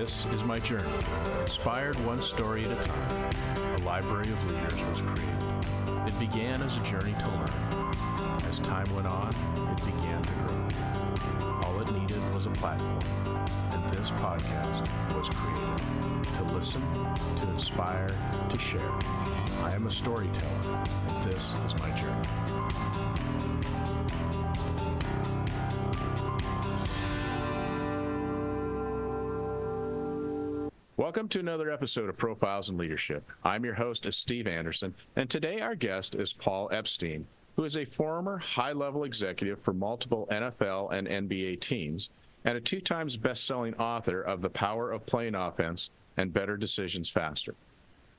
This is my journey. Inspired one story at a time, a library of leaders was created. It began as a journey to learn. As time went on, it began to grow. All it needed was a platform, and this podcast was created to listen, to inspire, to share. I am a storyteller, and this is my journey. Welcome to another episode of Profiles in Leadership. I'm your host, Steve Anderson, and today our guest is Paul Epstein, who is a former high-level executive for multiple NFL and NBA teams, and a two-time best-selling author of The Power of Playing Offense and Better Decisions Faster.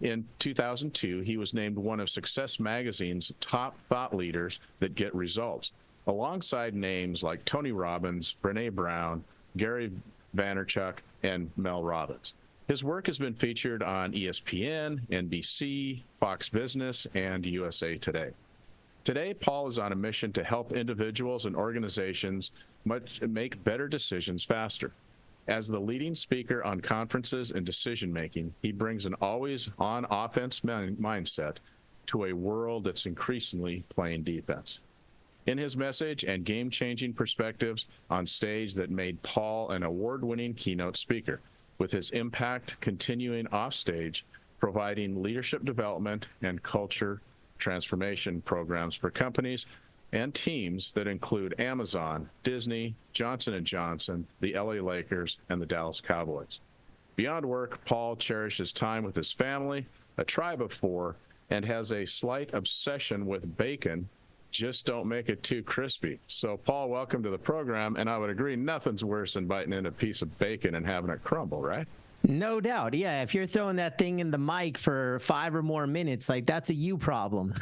In 2002, he was named one of Success Magazine's top thought leaders that get results, alongside names like Tony Robbins, Brené Brown, Gary Vaynerchuk, and Mel Robbins. His work has been featured on ESPN, NBC, Fox Business, and USA Today. Today, Paul is on a mission to help individuals and organizations make better decisions faster. As the leading speaker on conferences and decision-making, he brings an always-on offense mindset to a world that's increasingly playing defense. In his message and game-changing perspectives on stage that made Paul an award-winning keynote speaker, with his impact continuing offstage, providing leadership development and culture transformation programs for companies and teams that include Amazon, Disney, Johnson & Johnson, the LA Lakers, and the Dallas Cowboys. Beyond work, Paul cherishes time with his family, a tribe of four, and has a slight obsession with bacon. Just don't make it too crispy. So, Paul, welcome to the program, and I would agree nothing's worse than biting into a piece of bacon and having it crumble, right? No doubt. Yeah, if you're throwing that thing in the mic for 5 or more minutes, like that's a you problem.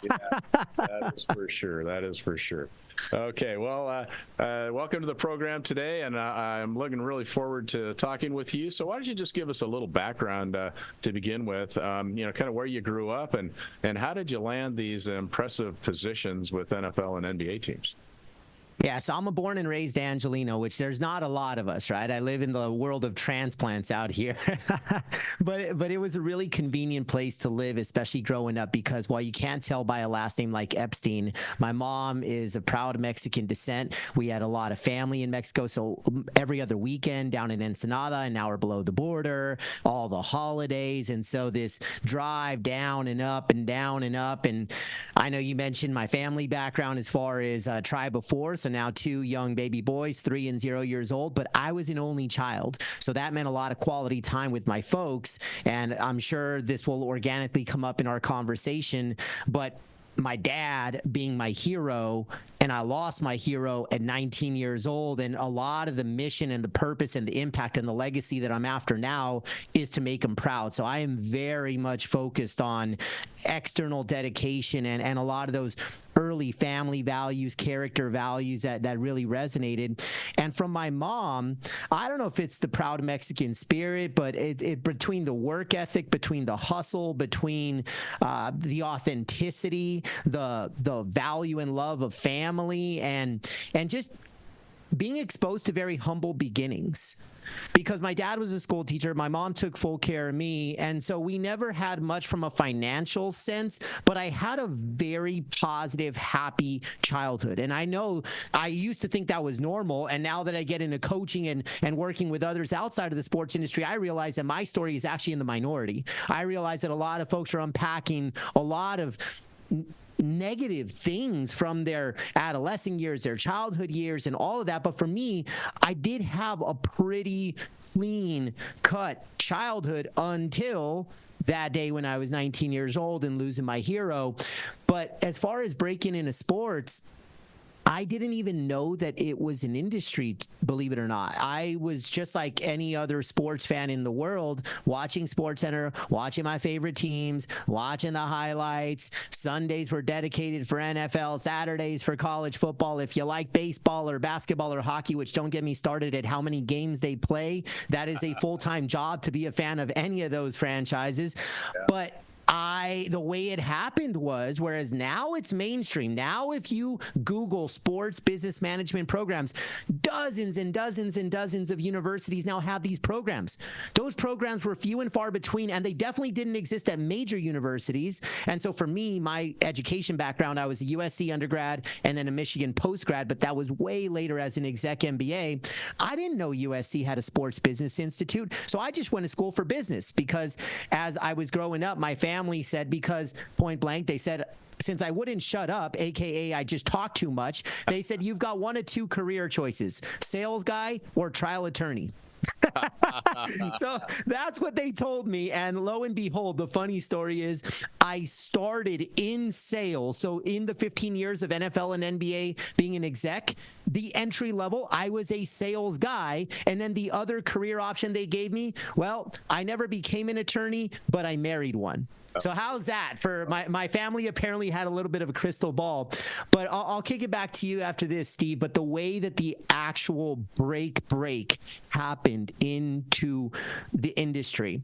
Yeah, that is for sure. That is for sure. Okay, well, welcome to the program today, and I'm looking really forward to talking with you. So why don't you just give us a little background to begin with, kind of where you grew up and how did you land these impressive positions with NFL and NBA teams? Yeah, so I'm a born and raised Angelino, which there's not a lot of us, right? I live in the world of transplants out here. but it was a really convenient place to live, especially growing up, because while you can't tell by a last name like Epstein, my mom is of proud Mexican descent. We had a lot of family in Mexico, so every other weekend down in Ensenada, an hour below the border, all the holidays, and so this drive down and up and down and up. And I know you mentioned my family background as far as tribe of four, so now 2 young baby boys, 3 and 0 years old, but I was an only child. So that meant a lot of quality time with my folks. And I'm sure this will organically come up in our conversation, but my dad being my hero, and I lost my hero at 19 years old. And a lot of the mission and the purpose and the impact and the legacy that I'm after now is to make him proud. So I am very much focused on external dedication and a lot of those early family values, character values that really resonated. And from my mom, I don't know if it's the proud Mexican spirit, but it between the work ethic, between the hustle, between the authenticity, the value and love of family, and just being exposed to very humble beginnings. Because my dad was a school teacher, my mom took full care of me, and so we never had much from a financial sense, but I had a very positive, happy childhood. And I know I used to think that was normal, and now that I get into coaching and working with others outside of the sports industry, I realize that my story is actually in the minority. I realize that a lot of folks are unpacking a lot of negative things from their adolescent years, their childhood years, and all of that. But for me, I did have a pretty clean cut childhood until that day when I was 19 years old and losing my hero. But as far as breaking into sports, I didn't even know that it was an industry, believe it or not. I was just like any other sports fan in the world, watching SportsCenter, watching my favorite teams, watching the highlights. Sundays were dedicated for NFL, Saturdays for college football. If you like baseball or basketball or hockey, which don't get me started at how many games they play, that is a full-time job to be a fan of any of those franchises. Yeah. But the way it happened was, whereas now it's mainstream. Now, if you Google sports business management programs, dozens and dozens and dozens of universities now have these programs. Those programs were few and far between, and they definitely didn't exist at major universities. And so for me, my education background, I was a USC undergrad and then a Michigan postgrad, but that was way later as an exec MBA. I didn't know USC had a sports business institute, so I just went to school for business because as I was growing up, my family said, because point blank, they said, since I wouldn't shut up, AKA I just talk too much, they said, you've got one of two career choices, sales guy or trial attorney. So that's what they told me. And lo and behold, the funny story is I started in sales. So in the 15 years of NFL and NBA being an exec, the entry level, I was a sales guy. And then the other career option they gave me, well, I never became an attorney, but I married one. So how's that for my family? Apparently had a little bit of a crystal ball, but I'll kick it back to you after this, Steve. But the way that the actual break happened into the industry.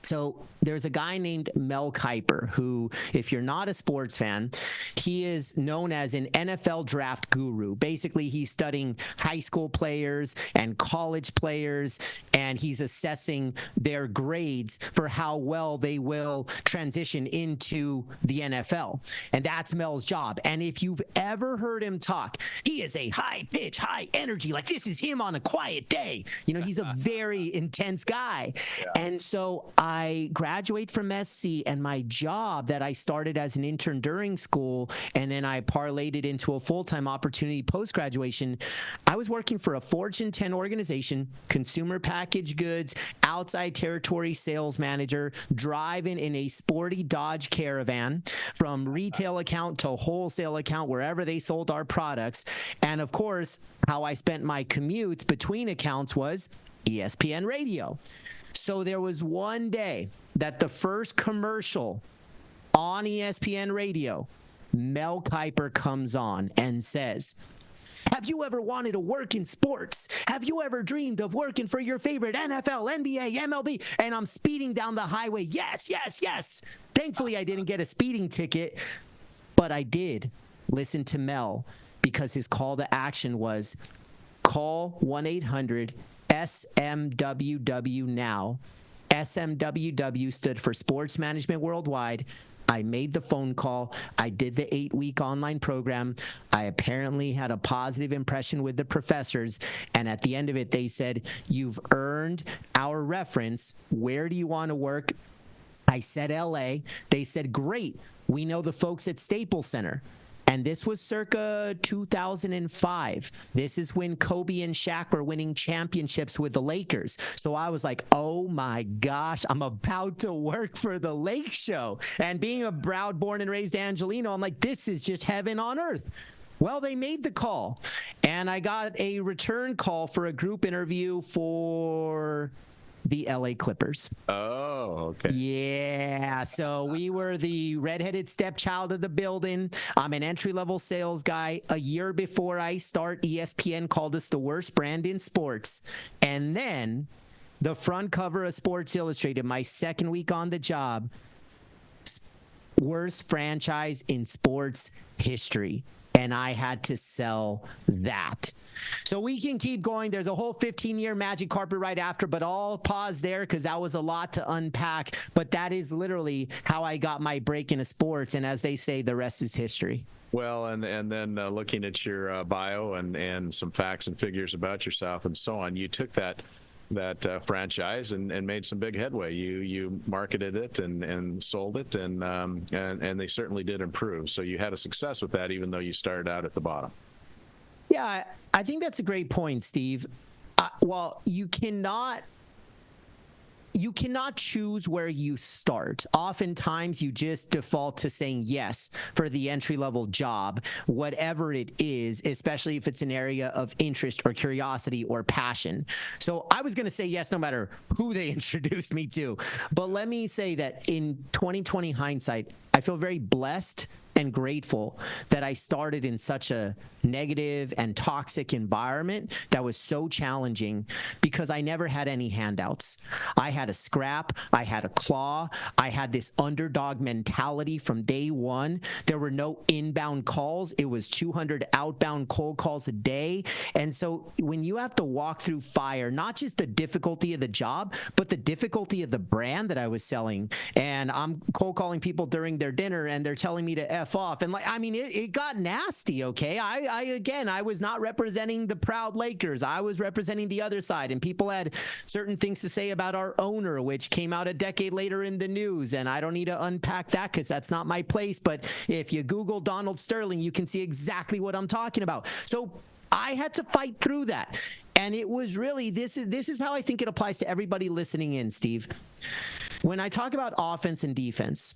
So there's a guy named Mel Kiper who, if you're not a sports fan, he is known as an NFL draft guru. Basically, he's studying high school players and college players, and he's assessing their grades for how well they will transition into the NFL. And that's Mel's job. And if you've ever heard him talk, he is a high pitch, high energy, like this is him on a quiet day. You know, he's a very intense guy. Yeah. And so I graduate from SC, and my job that I started as an intern during school, and then I parlayed it into a full-time opportunity post-graduation. I was working for a Fortune 10 organization, consumer packaged goods, outside territory sales manager, driving in a sporty Dodge Caravan from retail account to wholesale account, wherever they sold our products. And of course, how I spent my commute between accounts was ESPN radio. So there was one day that the first commercial on ESPN radio, Mel Kiper comes on and says, have you ever wanted to work in sports? Have you ever dreamed of working for your favorite NFL, NBA, MLB? And I'm speeding down the highway. Yes, yes, yes. Thankfully, I didn't get a speeding ticket, but I did listen to Mel because his call to action was call 1-800 SMWW now. SMWW stood for Sports Management Worldwide. I made the phone call. I did the 8-week online program. I apparently had a positive impression with the professors. And at the end of it, they said, you've earned our reference. Where do you want to work? I said LA. They said, great. We know the folks at Staples Center. And this was circa 2005. This is when Kobe and Shaq were winning championships with the Lakers. So I was like, oh my gosh, I'm about to work for the Lake Show. And being a proud, born and raised Angelino, I'm like, this is just heaven on earth. Well, they made the call. And I got a return call for a group interview for the LA Clippers. Oh, okay. Yeah. So we were the redheaded stepchild of the building. I'm an entry-level sales guy. A year before I start, ESPN called us the worst brand in sports. And then the front cover of Sports Illustrated, my second week on the job, worst franchise in sports history. And I had to sell that. So we can keep going. There's a whole 15-year magic carpet right after, but I'll pause there because that was a lot to unpack. But that is literally how I got my break into sports. And as they say, the rest is history. Well, and then looking at your bio and some facts and figures about yourself and so on, you took that franchise and made some big headway. You marketed it and sold it, and they certainly did improve. So you had a success with that, even though you started out at the bottom. Yeah, I think that's a great point, Steve. Well, you cannot choose where you start. Oftentimes, you just default to saying yes for the entry-level job, whatever it is, especially if it's an area of interest or curiosity or passion. So I was going to say yes no matter who they introduced me to. But let me say that in 2020 hindsight, I feel very blessed and grateful that I started in such a negative and toxic environment that was so challenging because I never had any handouts. I had a scrap, I had a claw, I had this underdog mentality from day one. There were no inbound calls, it was 200 outbound cold calls a day. And so when you have to walk through fire, not just the difficulty of the job, but the difficulty of the brand that I was selling, and I'm cold calling people during their dinner and they're telling me to F off. And like, I mean, it got nasty. Okay. I was not representing the proud Lakers. I was representing the other side, and people had certain things to say about our owner, which came out a decade later in the news. And I don't need to unpack that because that's not my place. But if you Google Donald Sterling, you can see exactly what I'm talking about. So I had to fight through that. And it was really, this is how I think it applies to everybody listening in, Steve. When I talk about offense and defense,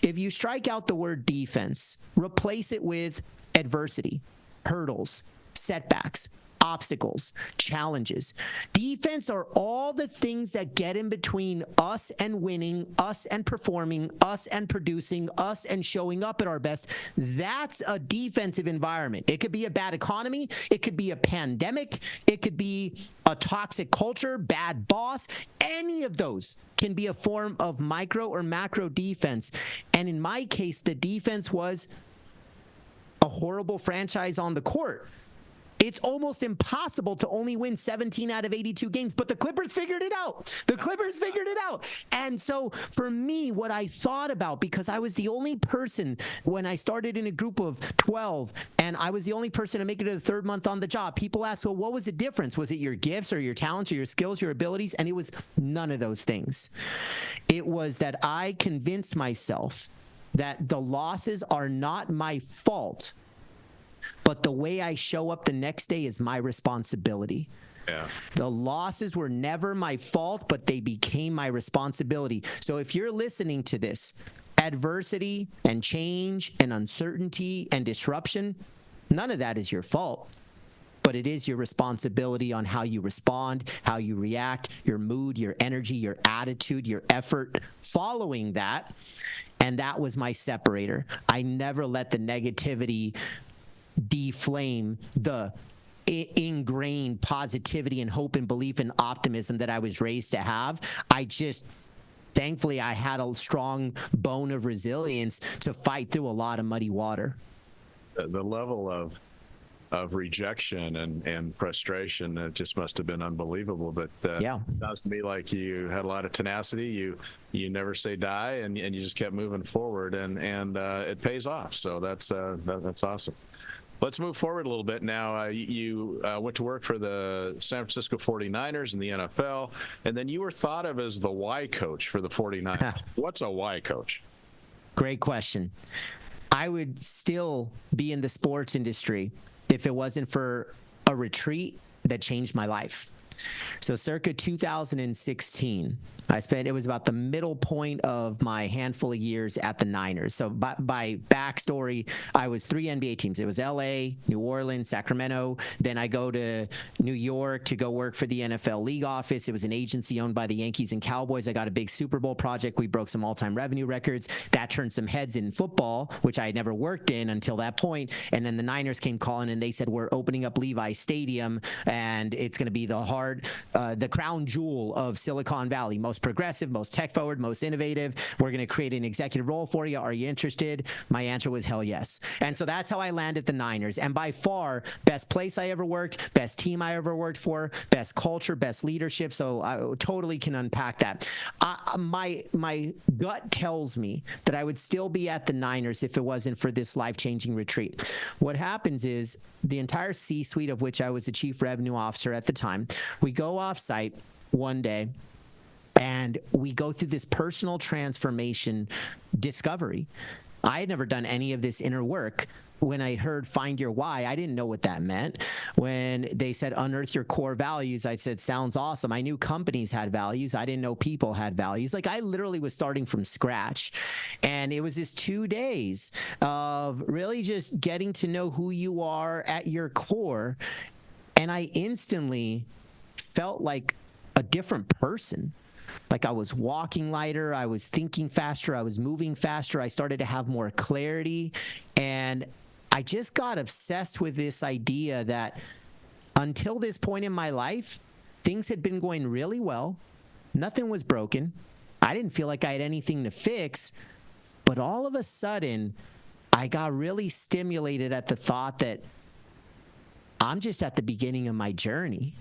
if you strike out the word defense, replace it with adversity, hurdles, setbacks, obstacles, challenges. Defense are all the things that get in between us and winning, us and performing, us and producing, us and showing up at our best. That's a defensive environment. It could be a bad economy. It could be a pandemic. It could be a toxic culture, bad boss. Any of those can be a form of micro or macro defense. And in my case, the defense was a horrible franchise on the court. It's almost impossible to only win 17 out of 82 games, but the Clippers figured it out. The Clippers figured it out. And so for me, what I thought about, because I was the only person when I started in a group of 12 and I was the only person to make it to the third month on the job, people ask, well, what was the difference? Was it your gifts or your talents or your skills, your abilities? And it was none of those things. It was that I convinced myself that the losses are not my fault, but the way I show up the next day is my responsibility. Yeah. The losses were never my fault, but they became my responsibility. So if you're listening to this, adversity and change and uncertainty and disruption, none of that is your fault. But it is your responsibility on how you respond, how you react, your mood, your energy, your attitude, your effort following that. And that was my separator. I never let the negativity deflame the ingrained positivity and hope and belief and optimism that I was raised to have. Thankfully, I had a strong bone of resilience to fight through a lot of muddy water. The level of rejection and frustration, it just must have been unbelievable. But yeah, it sounds to me like you had a lot of tenacity. You never say die, and you just kept moving forward, and it pays off. So that's awesome. Let's move forward a little bit now. You went to work for the San Francisco 49ers in the NFL, and then you were thought of as the Y coach for the 49ers. What's a Y coach? Great question. I would still be in the sports industry if it wasn't for a retreat that changed my life. So circa 2016, it was about the middle point of my handful of years at the Niners. So by backstory, I was 3 NBA teams. It was LA, New Orleans, Sacramento. Then I go to New York to go work for the NFL league office. It was an agency owned by the Yankees and Cowboys. I got a big Super Bowl project. We broke some all-time revenue records. That turned some heads in football, which I had never worked in until that point. And then the Niners came calling and they said, we're opening up Levi Stadium and it's going to be the crown jewel of Silicon Valley, most progressive, most tech forward, most innovative. We're going to create an executive role for you. Are you interested? My answer was hell yes. And so that's how I landed the Niners. And by far, best place I ever worked, best team I ever worked for, best culture, best leadership. So I totally can unpack that. My gut tells me that I would still be at the Niners if it wasn't for this life-changing retreat. What happens is the entire C-suite, of which I was the chief revenue officer at the time, we go off-site one day and we go through this personal transformation discovery. I had never done any of this inner work. When I heard find your why, I didn't know what that meant. When they said unearth your core values, I said, sounds awesome. I knew companies had values. I didn't know people had values. Like I literally was starting from scratch. And it was this 2 days of really just getting to know who you are at your core. And I instantly felt like a different person. Like I was walking lighter, I was thinking faster, I was moving faster, I started to have more clarity. And I just got obsessed with this idea that until this point in my life, things had been going really well. Nothing was broken. I didn't feel like I had anything to fix. But all of a sudden, I got really stimulated at the thought that I'm just at the beginning of my journey.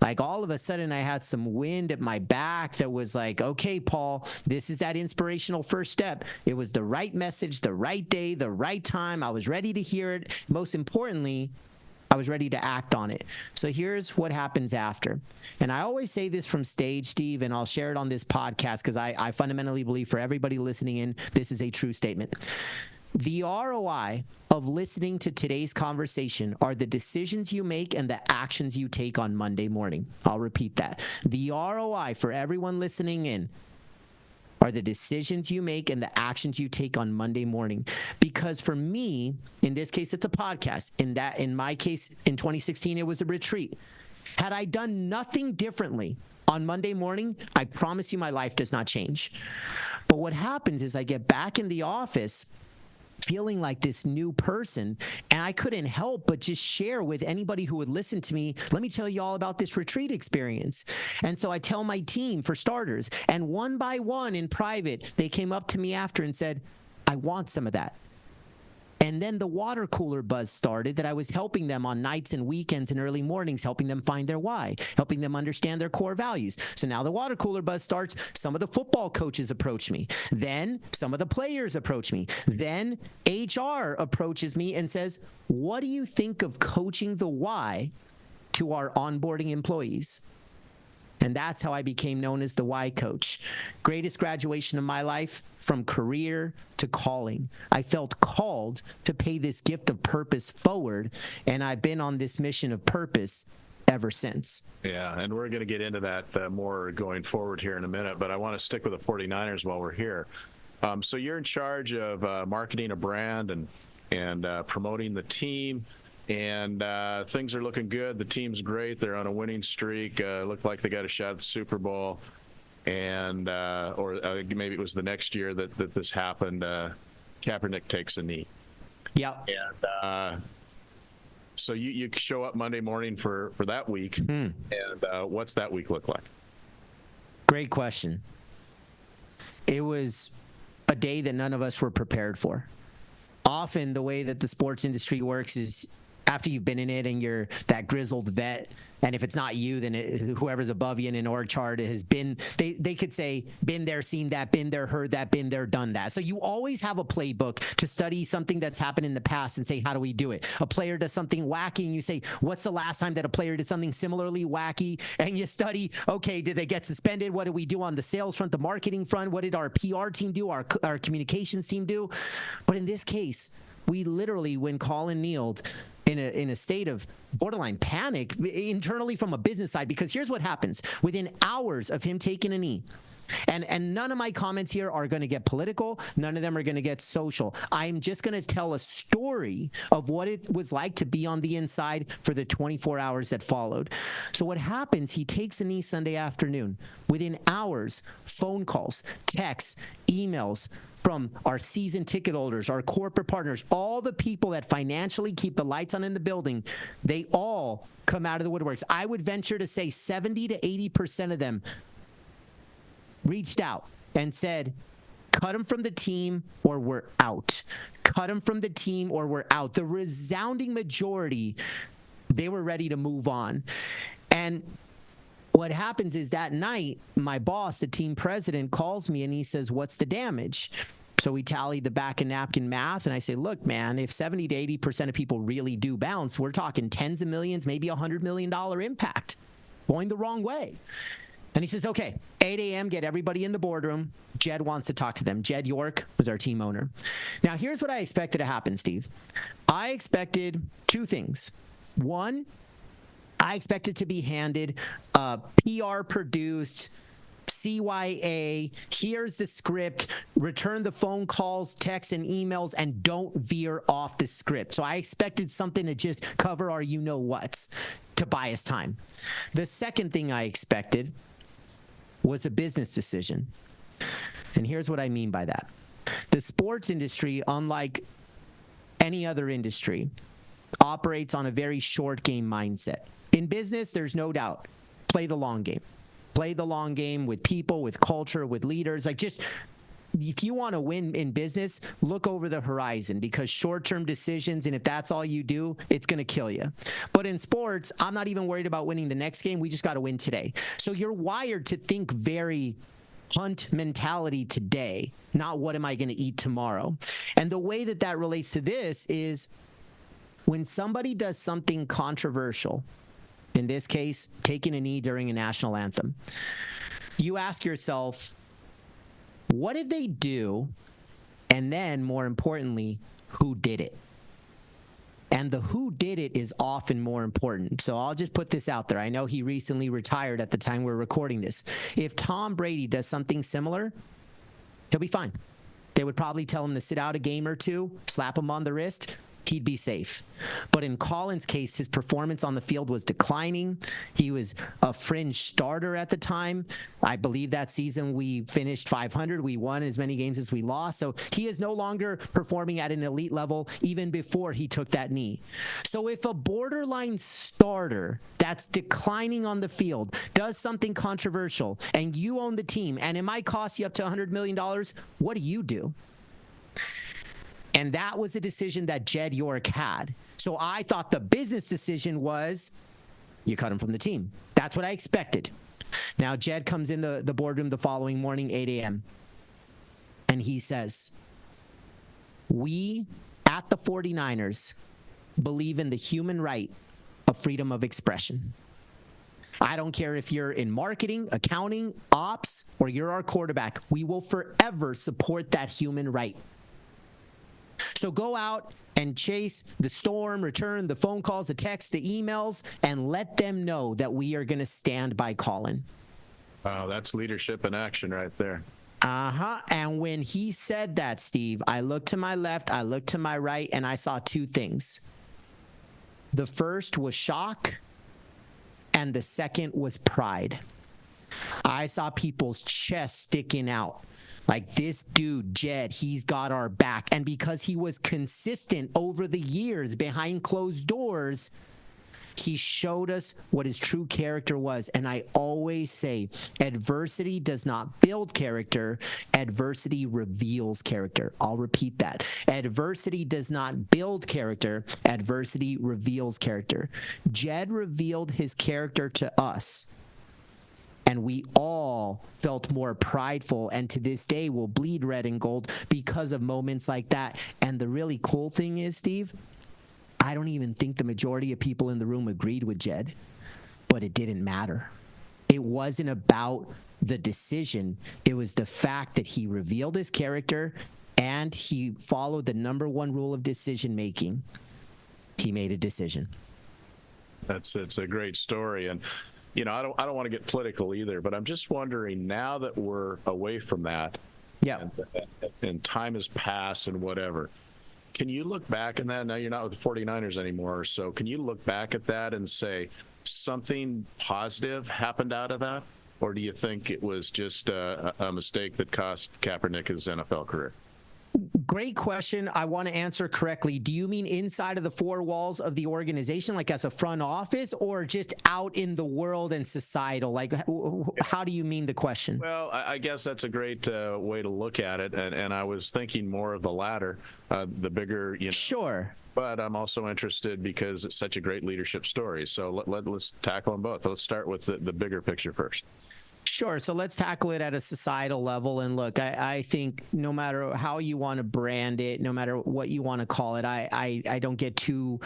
Like all of a sudden, I had some wind at my back that was like, okay, Paul, this is that inspirational first step. It was the right message, the right day, the right time. I was ready to hear it. Most importantly, I was ready to act on it. So here's what happens after. And I always say this from stage, Steve, and I'll share it on this podcast because I fundamentally believe for everybody listening in, this is a true statement. The ROI of listening to today's conversation are the decisions you make and the actions you take on Monday morning. I'll repeat that. The ROI for everyone listening in are the decisions you make and the actions you take on Monday morning. Because for me, in this case, it's a podcast. In my case, in 2016, it was a retreat. Had I done nothing differently on Monday morning, I promise you my life does not change. But what happens is I get back in the office feeling like this new person, and I couldn't help but just share with anybody who would listen to me, let me tell you all about this retreat experience. And so I tell my team, for starters, and one by one in private, they came up to me after and said, I want some of that. And then the water cooler buzz started that I was helping them on nights and weekends and early mornings, helping them find their why, helping them understand their core values. So now the water cooler buzz starts. Some of the football coaches approach me. Then some of the players approach me. Then HR approaches me and says, what do you think of coaching the why to our onboarding employees? And that's how I became known as the Why Coach. Greatest graduation of my life, from career to calling. I felt called to pay this gift of purpose forward, and I've been on this mission of purpose ever since. Yeah, and we're going to get into that more going forward here in a minute, but I want to stick with the 49ers while we're here. So you're in charge of marketing a brand and promoting the team. And things are looking good. The team's great. They're on a winning streak. Looked like they got a shot at the Super Bowl. And or maybe it was the next year that this happened. Kaepernick takes a knee. Yeah. And so you show up Monday morning for that week. And what's that week look like? Great question. It was a day that none of us were prepared for. Often the way that the sports industry works is after you've been in it and you're that grizzled vet, and if it's not you, then whoever's above you in an org chart has been, they could say, been there, seen that, been there, heard that, been there, done that. So you always have a playbook to study something that's happened in the past and say, how do we do it? A player does something wacky and you say, what's the last time that a player did something similarly wacky? And you study, okay, did they get suspended? What did we do on the sales front, the marketing front? What did our PR team do? Our communications team do? But in this case, we literally, when Colin kneeled, in a state of borderline panic internally from a business side, because here's what happens. Within hours of him taking a knee, and none of my comments here are going to get political. None of them are going to get social. I'm just going to tell a story of what it was like to be on the inside for the 24 hours that followed. So what happens, he takes a knee Sunday afternoon. Within hours, phone calls, texts, emails, from our season ticket holders, our corporate partners, all the people that financially keep the lights on in the building, they all come out of the woodworks. I would venture to say 70 to 80% of them reached out and said, cut him from the team or we're out. Cut him from the team or we're out. The resounding majority, they were ready to move on. And what happens is that night, my boss, the team president, calls me and he says, what's the damage? So we tallied the back of napkin math, and I say, look, man, if 70 to 80% of people really do bounce, we're talking tens of millions, maybe $100 million impact going the wrong way. And he says, okay, 8 a.m., get everybody in the boardroom. Jed wants to talk to them. Jed York was our team owner. Now, here's what I expected to happen, Steve. I expected two things. One, I expected to be handed a PR-produced CYA, here's the script, return the phone calls, texts, and emails, and don't veer off the script. So I expected something to just cover our you-know-whats to buy us time. The second thing I expected was a business decision. And here's what I mean by that. The sports industry, unlike any other industry, operates on a very short game mindset. In business, there's no doubt. Play the long game. Play the long game with people, with culture, with leaders. Like, just if you want to win in business, look over the horizon, because short-term decisions, and if that's all you do, it's going to kill you. But in sports, I'm not even worried about winning the next game. We just got to win today. So you're wired to think very hunt mentality today, not what am I going to eat tomorrow. And the way that that relates to this is when somebody does something controversial, in this case, taking a knee during a national anthem, you ask yourself, what did they do? And then, more importantly, who did it? And the who did it is often more important. So I'll just put this out there. I know he recently retired at the time we're recording this. If Tom Brady does something similar, he'll be fine. They would probably tell him to sit out a game or two, slap him on the wrist. He'd be safe. But in Colin's case, his performance on the field was declining. He was a fringe starter at the time. I believe that season we finished 500. We won as many games as we lost. So he is no longer performing at an elite level even before he took that knee. So if a borderline starter that's declining on the field does something controversial and you own the team and it might cost you up to $100 million, what do you do? And that was a decision that Jed York had. So I thought the business decision was you cut him from the team. That's what I expected. Now, Jed comes in the boardroom the following morning, 8 a.m., and he says, we at the 49ers believe in the human right of freedom of expression. I don't care if you're in marketing, accounting, ops, or you're our quarterback. We will forever support that human right. So go out and chase the storm, return the phone calls, the texts, the emails, and let them know that we are going to stand by Colin. Wow, that's leadership in action right there. And when he said that, Steve, I looked to my left, I looked to my right, and I saw two things. The first was shock, and the second was pride. I saw people's chests sticking out. Like, this dude, Jed, he's got our back. And because he was consistent over the years behind closed doors, he showed us what his true character was. And I always say, adversity does not build character. Adversity reveals character. I'll repeat that. Adversity does not build character. Adversity reveals character. Jed revealed his character to us. And we all felt more prideful, and to this day will bleed red and gold because of moments like that. And the really cool thing is, Steve, I don't even think the majority of people in the room agreed with Jed, but it didn't matter. It wasn't about the decision. It was the fact that he revealed his character and he followed the number one rule of decision making. He made a decision. It's a great story. And you know, I don't want to get political either, but I'm just wondering, now that we're away from that, yeah, and time has passed and whatever, can you look back at that? Now you're not with the 49ers anymore, so can you look back at that and say something positive happened out of that? Or do you think it was just a mistake that cost Kaepernick his NFL career? Great question. I want to answer correctly. Do you mean inside of the four walls of the organization, like as a front office, or just out in the world and societal? Like, how do you mean the question? Well, I guess that's a great way to look at it. And I was thinking more of the latter, the bigger, you know. Sure. But I'm also interested because it's such a great leadership story. So let's tackle them both. Let's start with the bigger picture first. Sure. So let's tackle it at a societal level. And look, I think no matter how you want to brand it, no matter what you want to call it, I don't get too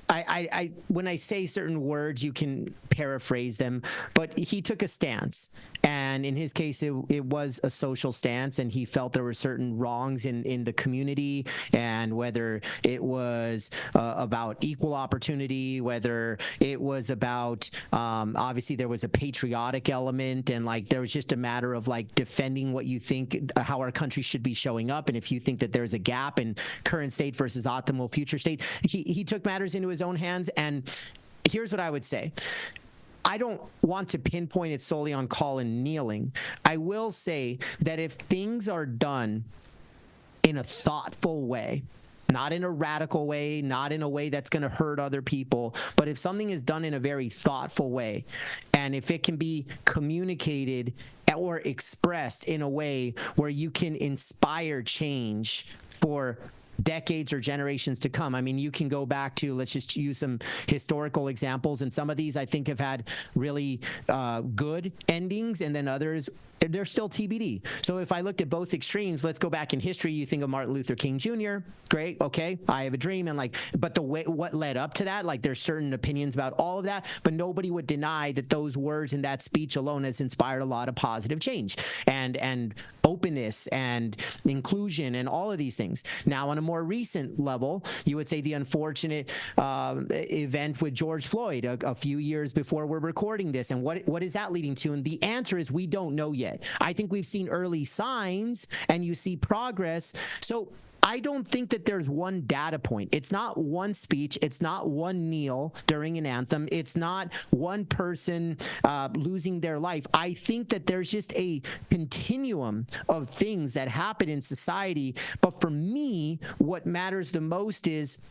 when I say certain words, you can paraphrase them, but he took a stance. And in his case, it was a social stance, and he felt there were certain wrongs in the community, and whether it was about equal opportunity, whether it was about, obviously there was a patriotic element, and like there was just a matter of like defending what you think, how our country should be showing up. And if you think that there's a gap in current state versus optimal future state, he took matters into his own hands. And here's what I would say. I don't want to pinpoint it solely on Colin kneeling. I will say that if things are done in a thoughtful way, not in a radical way, not in a way that's going to hurt other people, but if something is done in a very thoughtful way, and if it can be communicated or expressed in a way where you can inspire change for decades or generations to come. I mean, you can go back to, let's just use some historical examples, and some of these I think have had really good endings, and then others, they're still TBD. So if I looked at both extremes, let's go back in history. You think of Martin Luther King Jr. Great, okay, I have a dream, and but the way what led up to that, there's certain opinions about all of that, but nobody would deny that those words in that speech alone has inspired a lot of positive change and openness and inclusion and all of these things. Now, on a more recent level, you would say the unfortunate event with George Floyd a few years before we're recording this, and what is that leading to? And the answer is we don't know yet. I think we've seen early signs, and you see progress. So I don't think that there's one data point. It's not one speech. It's not one kneel during an anthem. It's not one person losing their life. I think that there's just a continuum of things that happen in society. But for me, what matters the most is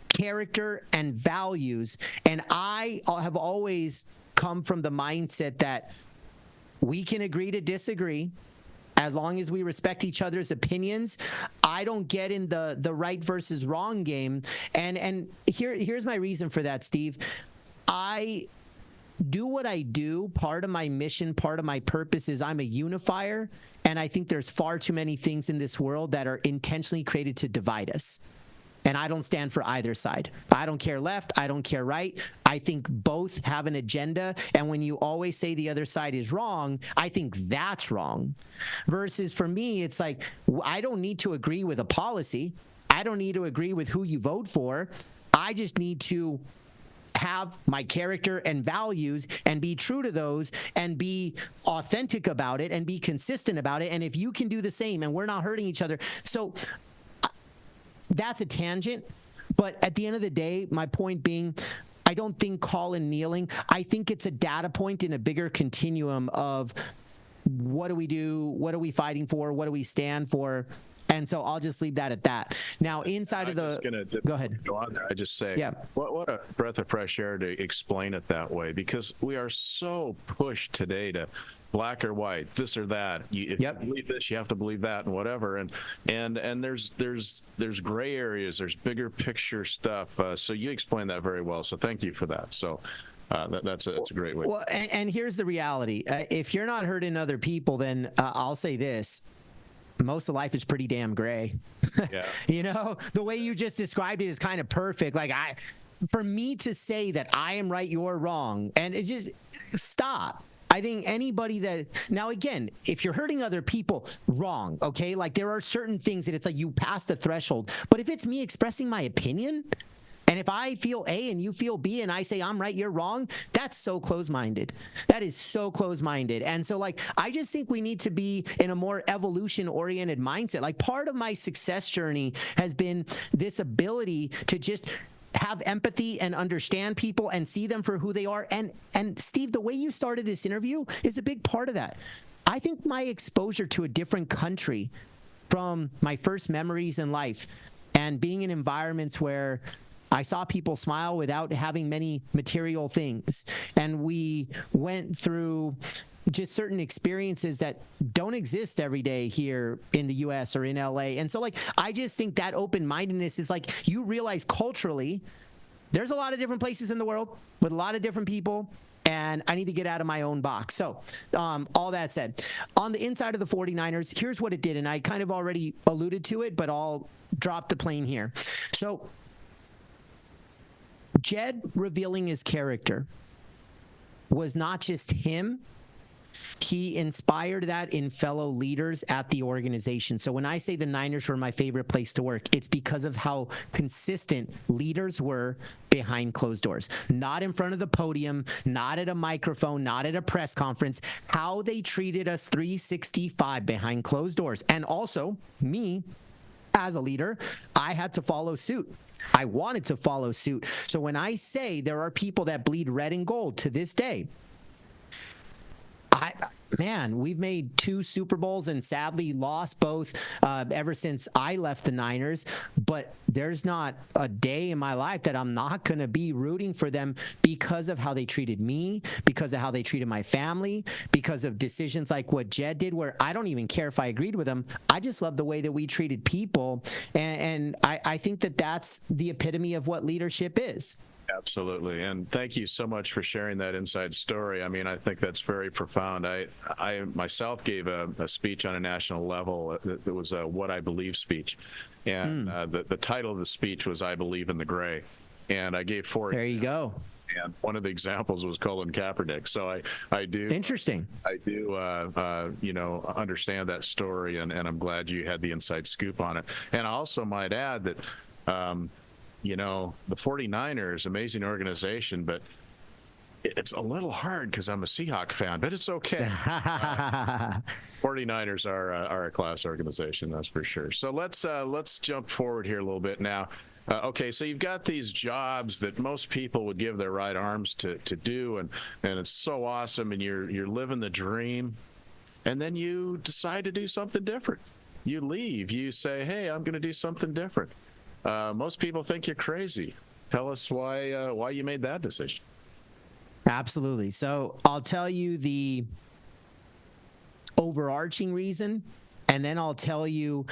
character and values. And I have always come from the mindset that we can agree to disagree as long as we respect each other's opinions. I don't get in the right versus wrong game. And here's my reason for that, Steve. I do what I do. Part of my mission, part of my purpose is I'm a unifier. And I think there's far too many things in this world that are intentionally created to divide us. And I don't stand for either side. I don't care left. I don't care right. I think both have an agenda. And when you always say the other side is wrong, I think that's wrong. Versus for me, it's like, I don't need to agree with a policy. I don't need to agree with who you vote for. I just need to have my character and values and be true to those and be authentic about it and be consistent about it. And if you can do the same and we're not hurting each other. So that's a tangent, but at the end of the day, my point being, I don't think Colin kneeling. I think it's a data point in a bigger continuum of what do we do, what are we fighting for, what do we stand for, and so I'll just leave that at that. Now, inside of the, go ahead. Go on there. I just say, yeah. What a breath of fresh air to explain it that way, because we are so pushed today to black or white, this or that. If you believe this, you have to believe that, and whatever. And there's gray areas, there's bigger picture stuff. So you explained that very well. So thank you for that. So that's a great way. Well, and here's the reality: if you're not hurting other people, then I'll say this. Most of life is pretty damn gray. Yeah. You know, the way you just described it is kind of perfect. For me to say that I am right, you're wrong, and it just stop. I think anybody that, now again, if you're hurting other people, wrong, okay? There are certain things that it's like you pass the threshold. But if it's me expressing my opinion, and if I feel A and you feel B and I say I'm right, you're wrong, that's so close-minded. That is so close-minded. And so I just think we need to be in a more evolution-oriented mindset. Part of my success journey has been this ability to just have empathy and understand people and see them for who they are. And Steve, the way you started this interview is a big part of that. I think my exposure to a different country from my first memories in life and being in environments where I saw people smile without having many material things. And we went through just certain experiences that don't exist every day here in the US or in LA. And so I just think that open-mindedness is you realize culturally there's a lot of different places in the world with a lot of different people, and I need to get out of my own box. So all that said, on the inside of the 49ers, here's what it did. And I kind of already alluded to it, but I'll drop the plane here. So Jed revealing his character was not just him. He inspired that in fellow leaders at the organization. So when I say the Niners were my favorite place to work, it's because of how consistent leaders were behind closed doors. Not in front of the podium, not at a microphone, not at a press conference. How they treated us 365 behind closed doors. And also me as a leader, I had to follow suit. I wanted to follow suit. So when I say there are people that bleed red and gold to this day, we've made 2 Super Bowls and sadly lost both ever since I left the Niners. But there's not a day in my life that I'm not going to be rooting for them because of how they treated me, because of how they treated my family, because of decisions like what Jed did, where I don't even care if I agreed with him. I just love the way that we treated people. And I think that that's the epitome of what leadership is. Absolutely. And thank you so much for sharing that inside story. I mean, I think that's very profound. I myself gave a speech on a national level. It was a What I Believe speech. And the title of the speech was I Believe in the Gray. And I gave 4 There you go. And one of the examples was Colin Kaepernick. So I do. Interesting. I do, understand that story. And I'm glad you had the inside scoop on it. And I also might add that, the 49ers, amazing organization, but it's a little hard because I'm a Seahawk fan, but it's okay. 49ers are a class organization, that's for sure. So let's jump forward here a little bit now. Okay, so you've got these jobs that most people would give their right arms to do, and it's so awesome, and you're living the dream, and then you decide to do something different. You leave. You say, hey, I'm going to do something different. Most people think you're crazy. Tell us why you made that decision. Absolutely. So I'll tell you the overarching reason, and then I'll tell you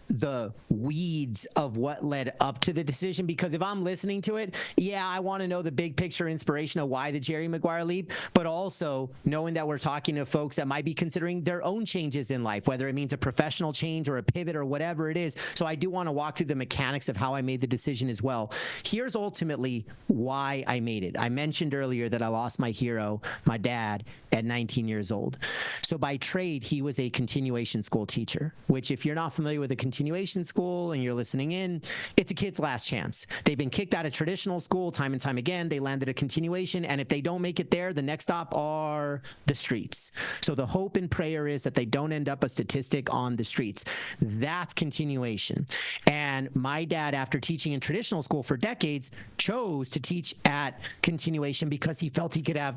the weeds of what led up to the decision. Because if I'm listening to it, I want to know the big picture inspiration of why the Jerry Maguire leap, but also knowing that we're talking to folks that might be considering their own changes in life, whether it means a professional change or a pivot or whatever it is. So I do want to walk through the mechanics of how I made the decision as well. Here's ultimately why I made it. I mentioned earlier that I lost my hero, my dad, at 19 years old. So by trade, he was a continuation school teacher, which if you're not familiar with a continuation school and you're listening in, it's a kid's last chance. They've been kicked out of traditional school time and time again. They landed a continuation, and if they don't make it there, the next stop are the streets. So the hope and prayer is that they don't end up a statistic on the streets. That's continuation. And my dad, after teaching in traditional school for decades, chose to teach at continuation because he felt he could have,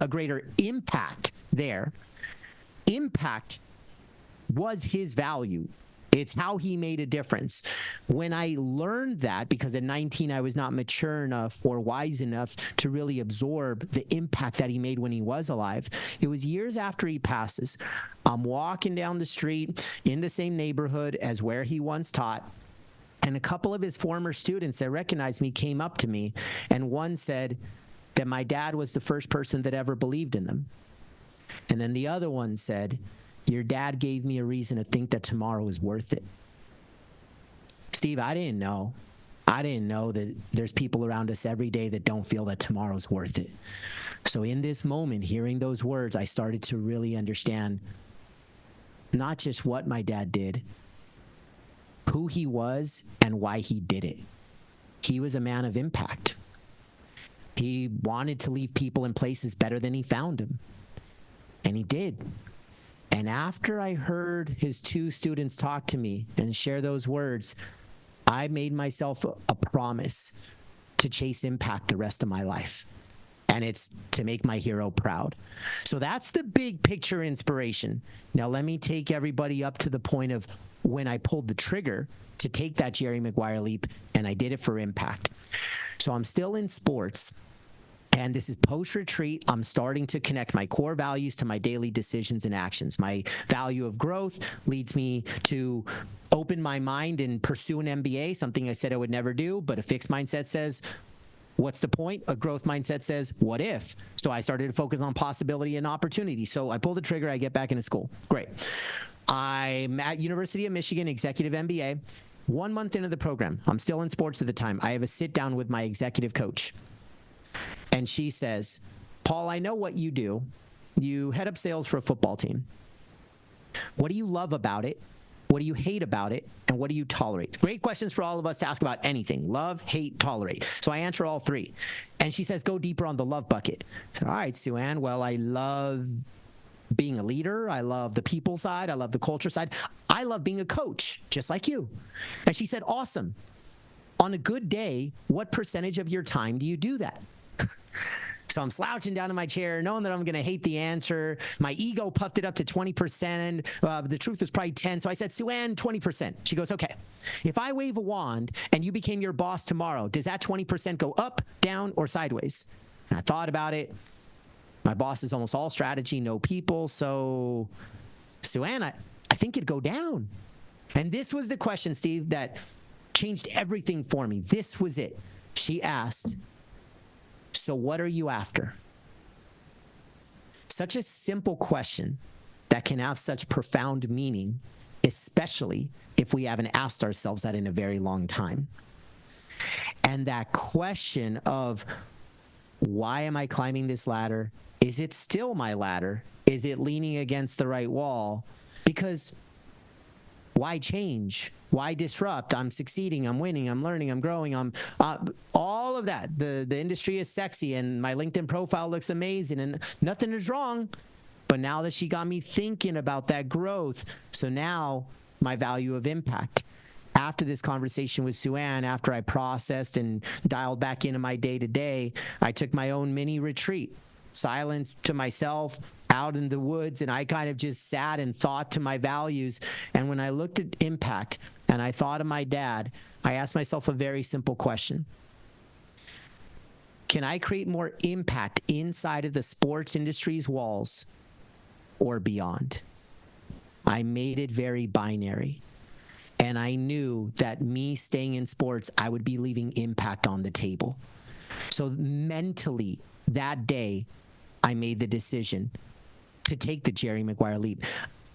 a greater impact there. Impact was his value. It's how he made a difference. When I learned that, because at 19 I was not mature enough or wise enough to really absorb the impact that he made when he was alive, it was years after he passes. I'm walking down the street in the same neighborhood as where he once taught, and a couple of his former students that recognized me came up to me, and one said that my dad was the first person that ever believed in them. And then the other one said, your dad gave me a reason to think that tomorrow is worth it. Steve, I didn't know. I didn't know that there's people around us every day that don't feel that tomorrow's worth it. So in this moment, hearing those words, I started to really understand not just what my dad did, who he was, and why he did it. He was a man of impact. He wanted to leave people in places better than he found them. And he did. And after I heard his 2 students talk to me and share those words, I made myself a promise to chase impact the rest of my life. And it's to make my hero proud. So that's the big picture inspiration. Now let me take everybody up to the point of when I pulled the trigger to take that Jerry Maguire leap, and I did it for impact. So I'm still in sports. And this is post-retreat. I'm starting to connect my core values to my daily decisions and actions. My value of growth leads me to open my mind and pursue an MBA, something I said I would never do, but a fixed mindset says, what's the point? A growth mindset says, what if? So I started to focus on possibility and opportunity. So I pull the trigger, I get back into school. Great. I'm at University of Michigan, executive MBA. 1 month into the program, I'm still in sports at the time. I have a sit down with my executive coach. And she says, Paul, I know what you do. You head up sales for a football team. What do you love about it? What do you hate about it? And what do you tolerate? Great questions for all of us to ask about anything. Love, hate, tolerate. So I answer all 3. And she says, go deeper on the love bucket. I said, all right, Sue Ann. Well, I love being a leader. I love the people side. I love the culture side. I love being a coach, just like you. And she said, awesome. On a good day, what percentage of your time do you do that? So I'm slouching down in my chair, knowing that I'm going to hate the answer. My ego puffed it up to 20%. The truth is probably 10. So I said, Sue-Ann, 20%. She goes, okay. If I wave a wand and you became your boss tomorrow, does that 20% go up, down, or sideways? And I thought about it. My boss is almost all strategy, no people. So, Sue-Ann, I think it'd go down. And this was the question, Steve, that changed everything for me. This was it. She asked, so what are you after? Such a simple question that can have such profound meaning, especially if we haven't asked ourselves that in a very long time. And that question of, why am I climbing this ladder? Is it still my ladder? Is it leaning against the right wall? Because why change? Why disrupt? I'm succeeding. I'm winning. I'm learning. I'm growing. I'm all of that. The industry is sexy, and my LinkedIn profile looks amazing, and nothing is wrong. But now that she got me thinking about that growth, so now my value of impact. After this conversation with Sue-Ann, after I processed and dialed back into my day-to-day, I took my own mini retreat, silence to myself, out in the woods, and I kind of just sat and thought to my values. And when I looked at impact and I thought of my dad, I asked myself a very simple question. Can I create more impact inside of the sports industry's walls or beyond? I made it very binary. And I knew that me staying in sports, I would be leaving impact on the table. So mentally, that day, I made the decision to take the Jerry Maguire leap.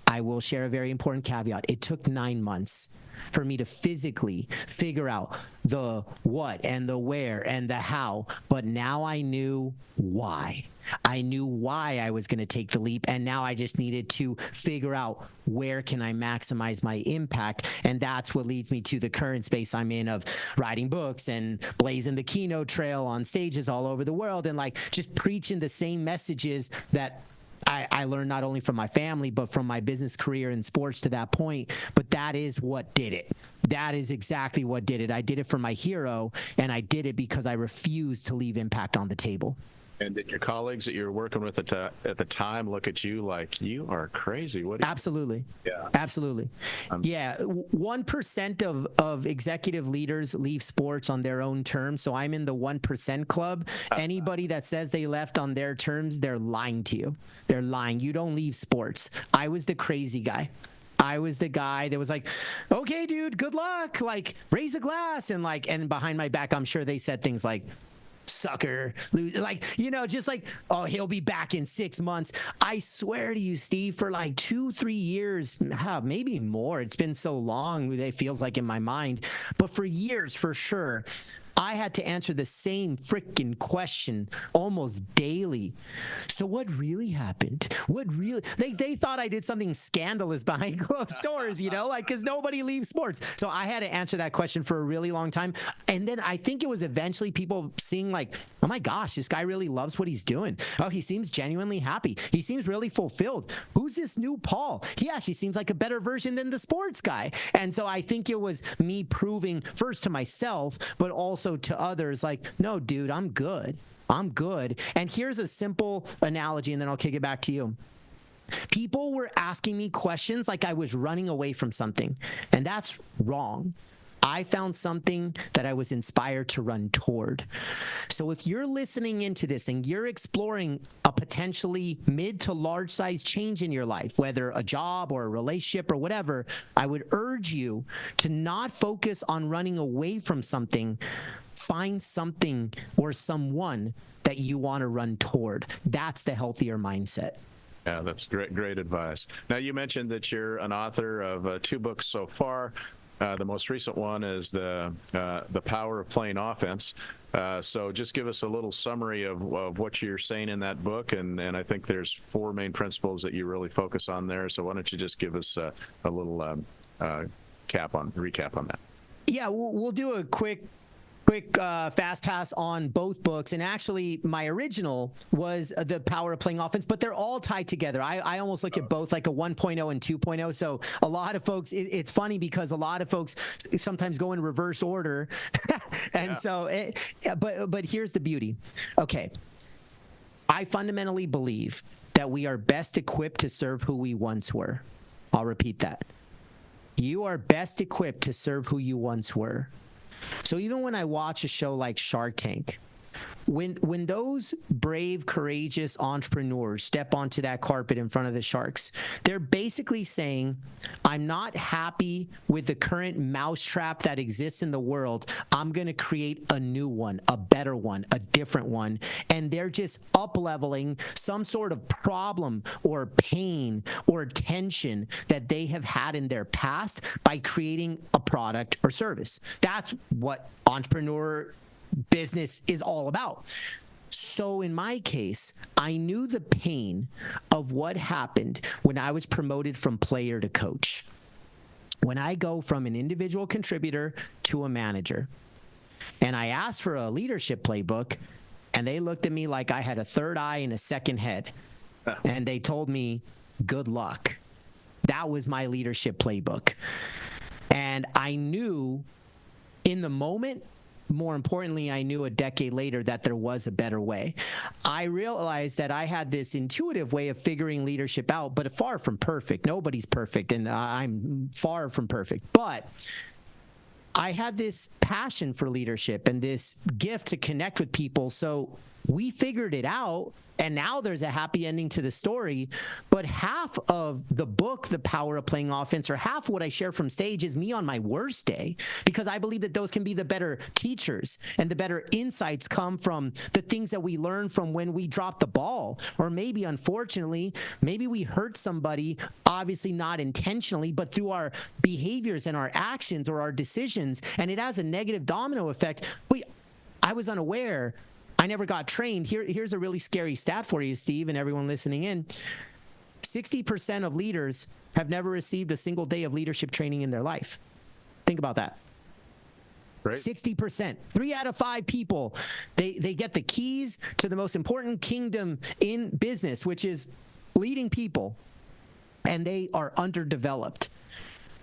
I will share a very important caveat. It took 9 months for me to physically figure out the what and the where and the how, but now I knew why. I knew why I was going to take the leap, and now I just needed to figure out where can I maximize my impact, and that's what leads me to the current space I'm in of writing books and blazing the keynote trail on stages all over the world, and like just preaching the same messages that I learned not only from my family, but from my business career in sports to that point. But that is what did it. That is exactly what did it. I did it for my hero, and I did it because I refused to leave impact on the table. And did your colleagues that you were working with at the time look at you like, you are crazy? What? Absolutely. Yeah. Absolutely. Yeah. 1% of executive leaders leave sports on their own terms. So I'm in the 1% club. Anybody that says they left on their terms, they're lying to you. They're lying. You don't leave sports. I was the crazy guy. I was the guy that was like, okay, dude, good luck. Like, raise a glass. And behind my back, I'm sure they said things like, sucker, like, just like, oh, he'll be back in 6 months. I swear to you, Steve, for like 2-3 years, maybe more. It's been so long, it feels like in my mind, but for years, for sure, I had to answer the same freaking question almost daily. So what really happened? What really? They thought I did something scandalous behind closed doors, because nobody leaves sports. So I had to answer that question for a really long time. And then I think it was eventually people seeing like, oh my gosh, this guy really loves what he's doing. Oh, he seems genuinely happy. He seems really fulfilled. Who's this new Paul? He actually seems like a better version than the sports guy. And so I think it was me proving first to myself, but also to others, like, no, dude, I'm good. I'm good. And here's a simple analogy, and then I'll kick it back to you. People were asking me questions like I was running away from something, and that's wrong. I found something that I was inspired to run toward. So if you're listening into this and you're exploring a potentially mid to large size change in your life, whether a job or a relationship or whatever, I would urge you to not focus on running away from something. Find something or someone that you want to run toward. That's the healthier mindset. Yeah, that's great advice. Now, you mentioned that you're an author of 2 books so far. The most recent one is the Power of Playing Offense. So just give us a little summary of what you're saying in that book, and I think there's 4 main principles that you really focus on there. So why don't you just give us a little recap on that? Yeah, we'll do a quick Quick fast pass on both books. And actually, my original was The Power of Playing Offense, but they're all tied together. I almost look at both like a 1.0 and 2.0. So a lot of folks, it's funny because a lot of folks sometimes go in reverse order. And but here's the beauty. Okay. I fundamentally believe that we are best equipped to serve who we once were. I'll repeat that. You are best equipped to serve who you once were. So even when I watch a show like Shark Tank, when those brave, courageous entrepreneurs step onto that carpet in front of the sharks, they're basically saying, I'm not happy with the current mousetrap that exists in the world. I'm going to create a new one, a better one, a different one. And they're just up-leveling some sort of problem or pain or tension that they have had in their past by creating a product or service. That's what entrepreneur business is all about. So in my case, I knew the pain of what happened when I was promoted from player to coach. When I go from an individual contributor to a manager, and I asked for a leadership playbook, and they looked at me like I had a third eye and a second head. And they told me, good luck. That was my leadership playbook. And I knew in the moment, more importantly, I knew a decade later that there was a better way. I realized that I had this intuitive way of figuring leadership out, but far from perfect. Nobody's perfect, and I'm far from perfect. But I had this passion for leadership and this gift to connect with people. So we figured it out, and now there's a happy ending to the story. But half of the book, The Power of Playing Offense, or half of what I share from stage is me on my worst day, because I believe that those can be the better teachers, and the better insights come from the things that we learn from when we drop the ball. Or maybe, unfortunately, maybe we hurt somebody, obviously not intentionally, but through our behaviors and our actions or our decisions, and it has a negative domino effect. I was unaware. I never got trained. Here's a really scary stat for you, Steve, and everyone listening in. 60% of leaders have never received a single day of leadership training in their life. Think about that. Right. 60%. 3 out of 5 people, they get the keys to the most important kingdom in business, which is leading people, and they are underdeveloped.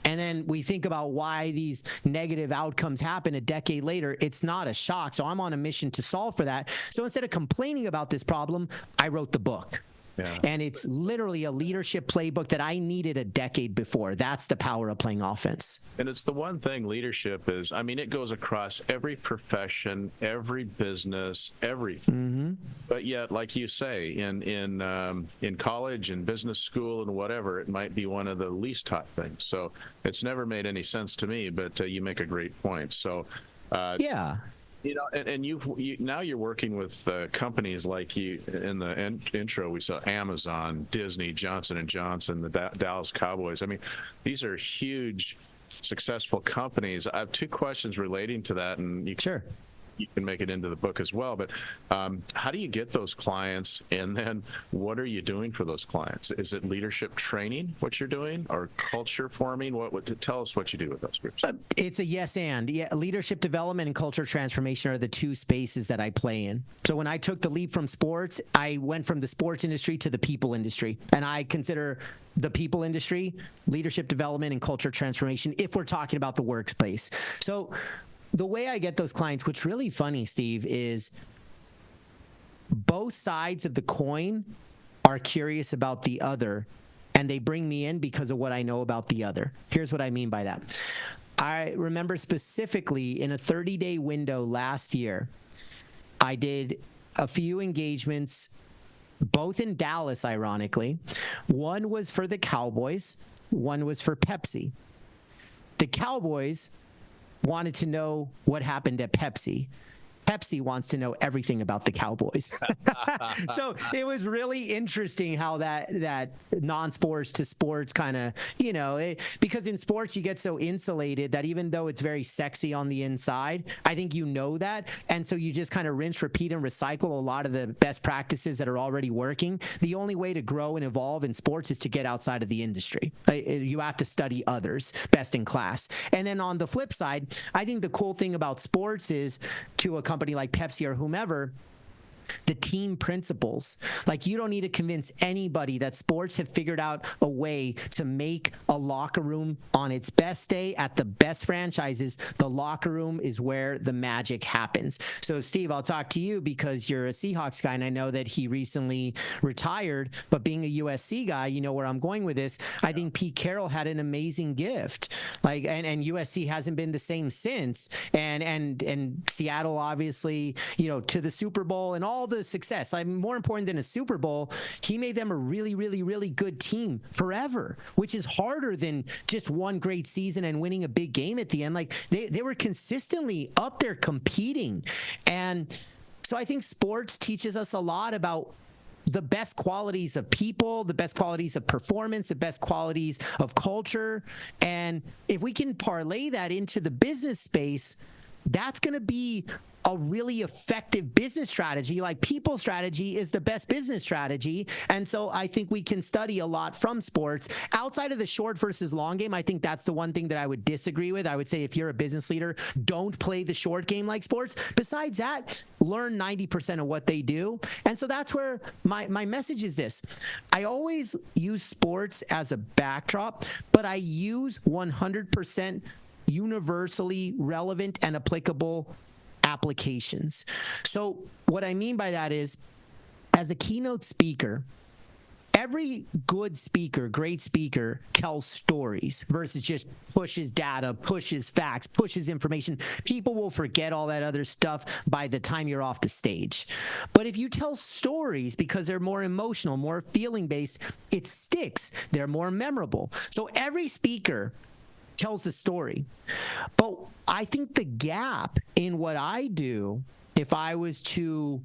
And then we think about why these negative outcomes happen a decade later. It's not a shock. So I'm on a mission to solve for that. So instead of complaining about this problem, I wrote the book. Yeah. And it's literally a leadership playbook that I needed a decade before. That's The Power of Playing Offense. And it's the one thing leadership is, I mean, it goes across every profession, every business, everything. Mm-hmm. But yet, like you say, in college and business school and whatever, it might be one of the least taught things. So it's never made any sense to me, but you make a great point. So, yeah. You know, and now you're working with companies like you in the intro. We saw Amazon, Disney, Johnson & Johnson, the Dallas Cowboys. I mean, these are huge, successful companies. I have 2 questions relating to that, and Sure. You can make it into the book as well. But how do you get those clients, and then what are you doing for those clients? Is it leadership training, what you're doing, or culture forming? Tell us what you do with those groups. It's a yes and. Yeah, leadership development and culture transformation are the 2 spaces that I play in. So when I took the leap from sports, I went from the sports industry to the people industry, and I consider the people industry leadership development and culture transformation if we're talking about the workplace. So the way I get those clients, what's really funny, Steve, is both sides of the coin are curious about the other, and they bring me in because of what I know about the other. Here's what I mean by that. I remember specifically in a 30-day window last year, I did a few engagements, both in Dallas, ironically. One was for the Cowboys, one was for Pepsi. The Cowboys wanted to know what happened at Pepsi. Pepsi wants to know everything about the Cowboys. So it was really interesting how that non-sports to sports kind of, because in sports you get so insulated that even though it's very sexy on the inside, I think that. And so you just kind of rinse, repeat, and recycle a lot of the best practices that are already working. The only way to grow and evolve in sports is to get outside of the industry. You have to study others, best in class. And then on the flip side, I think the cool thing about sports is, to a company like Pepsi or whomever, the team principles. Like, you don't need to convince anybody that sports have figured out a way to make a locker room on its best day at the best franchises. The locker room is where the magic happens. So, Steve, I'll talk to you because you're a Seahawks guy, and I know that he recently retired, but being a USC guy, you know where I'm going with this. I think Pete Carroll had an amazing gift, and USC hasn't been the same since. And Seattle, obviously, to the Super Bowl and all the success. More important than a Super Bowl, he made them a really, really, really good team forever, which is harder than just one great season and winning a big game at the end. Like, they were consistently up there competing. And so I think sports teaches us a lot about the best qualities of people, the best qualities of performance, the best qualities of culture. And if we can parlay that into the business space, that's going to be a really effective business strategy. Like, people strategy is the best business strategy. And so I think we can study a lot from sports outside of the short versus long game. I think that's the one thing that I would disagree with. I would say, if you're a business leader, don't play the short game like sports. Besides that, learn 90% of what they do. And so that's where my message is this. I always use sports as a backdrop, but I use 100% universally relevant and applicable applications. So what I mean by that is, as a keynote speaker, every good speaker, great speaker, tells stories versus just pushes data, pushes facts, pushes information. People will forget all that other stuff by the time you're off the stage. But if you tell stories, because they're more emotional, more feeling-based, it sticks. They're more memorable. So every speaker tells the story. But I think the gap in what I do, if I was to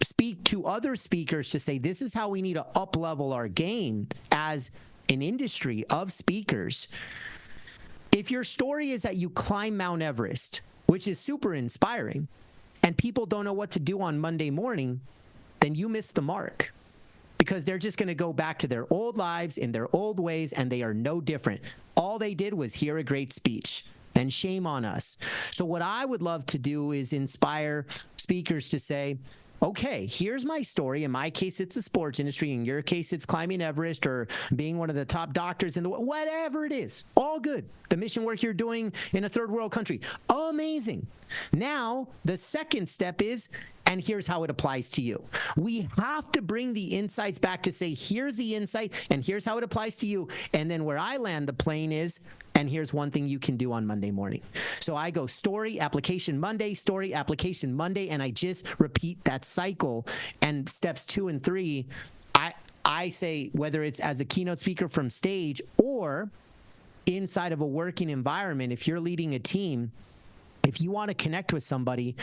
speak to other speakers to say, this is how we need to up-level our game as an industry of speakers. If your story is that you climb Mount Everest, which is super inspiring, and people don't know what to do on Monday morning, then you missed the mark. Because they're just going to go back to their old lives in their old ways, and they are no different. All they did was hear a great speech, and shame on us. So what I would love to do is inspire speakers to say, okay, here's my story. In my case, it's the sports industry. In your case, it's climbing Everest or being one of the top doctors in the world. Whatever it is, all good. The mission work you're doing in a third world country, amazing. Now, the second step is, and here's how it applies to you. We have to bring the insights back to say, here's the insight, and here's how it applies to you. And then where I land the plane is, and here's one thing you can do on Monday morning. So I go story, application Monday, story, application Monday, and I just repeat that cycle. And steps 2 and 3, I say, whether it's as a keynote speaker from stage or inside of a working environment, if you're leading a team, if you want to connect with somebody,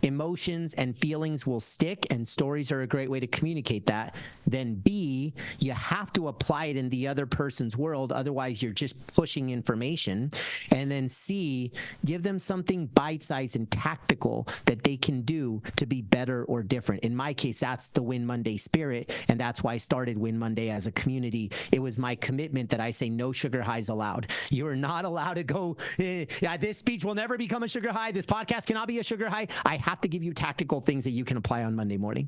emotions and feelings will stick, and stories are a great way to communicate that. Then B, you have to apply it in the other person's world. Otherwise, you're just pushing information. And then C, give them something bite-sized and tactical that they can do to be better or different. In my case, that's the Win Monday spirit, and that's why I started Win Monday as a community. It was my commitment that I say no sugar highs allowed. You are not allowed to go, this speech will never become a sugar high. This podcast cannot be a sugar high. I have to give you tactical things that you can apply on Monday morning.